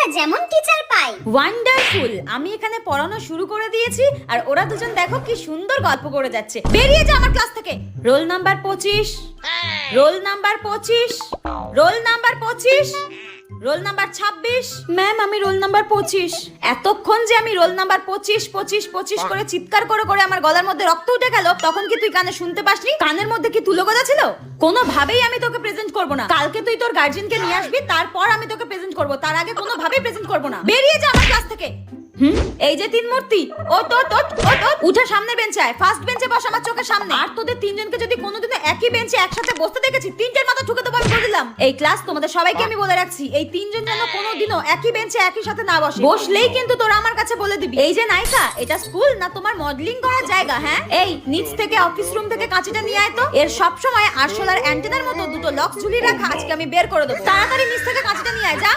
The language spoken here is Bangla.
আমরা যেমন টিচার পাই। ওয়ান্ডারফুল। আমি এখানে পড়ানো শুরু করে দিয়েছি আর ওরা দুজন দেখো কি সুন্দর গল্প করে যাচ্ছে। বেরিয়ে যা আমার ক্লাস থেকে। Roll number 25, roll number 25, roll number 25, roll number 26। Ma'am আমি রোল নাম্বার 25। এতক্ষণ যে আমি রোল নাম্বার 25 25 25 করে চিৎকার করে করে আমার গলার মধ্যে রক্ত উঠে গেল, তখন কি তুই কানে শুনতে পাসনি? কানের মধ্যে কি তুলো গজা ছিল? কোনোভাবেই আমি তোকে প্রেজেন্ট করব না। কালকে তুই তোর গার্জিয়ানকে নিয়ে আসবি, তারপর আমি তোকে প্রেজেন্ট করব। তার আগে কোনোভাবেই প্রেজেন্ট করব না। বেরিয়ে যা আমার ক্লাস থেকে। এই যে তিন মূর্তি, ও তো উঠে সামনে বেঞ্চে আয়। ফার্স্ট বেঞ্চে বস আমার চোখের সামনে। আর তোদের তিনজনকে যদি কোনোদিনও একই বেঞ্চে একসাথে বসতে দেখেছি, তিনটের মাথা ঠুকে দেবো আমি বলে দিলাম। এই ক্লাস তোমাদের সবাইকে আমি বলে রাখছি, এই তিনজন যেন কোনোদিনও একই বেঞ্চে একই সাথে না বসে। বসলেই কিন্তু তোরা আমার কাছে বলে দিবি। এই যে নায়িকা, এটা স্কুল না তোমার মডেলিং করার জায়গা? হ্যাঁ, এই নিচ থেকে অফিস রুম থেকে কাঁচিটা নিয়ে আয় তো। এর সব সময় আরশোলার অ্যান্টেনার মতো দুটো লক ঝুলিয়ে রাখা আজকে আমি বের করে দেবো। তাড়াতাড়ি নিচ থেকে কাঁচিটা নিয়ে আয়, যা।